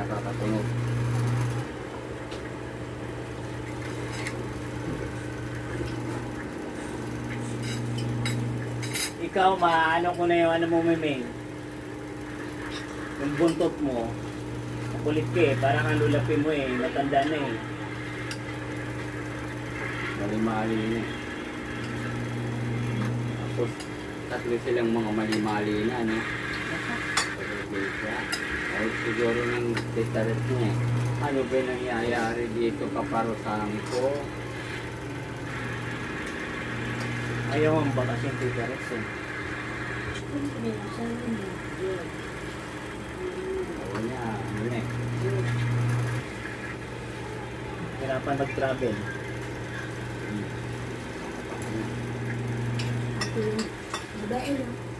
nakakatunog. Ikaw, maano ko na yung ano mo, Miming. Yung buntot mo. Makulit ka eh. Parang ang lulapin mo eh. Matanda na eh. Mali-mali na eh. Tapos, tatlo silang mga mali-mali na, no? Ay, siguro ng testaret niya eh. Ano ba nangyayari dito kaparusahan ko? Ayaw ang bakasyon tigares eh. Oo niya, ano eh. Hirapan mag-travel. Babae lang.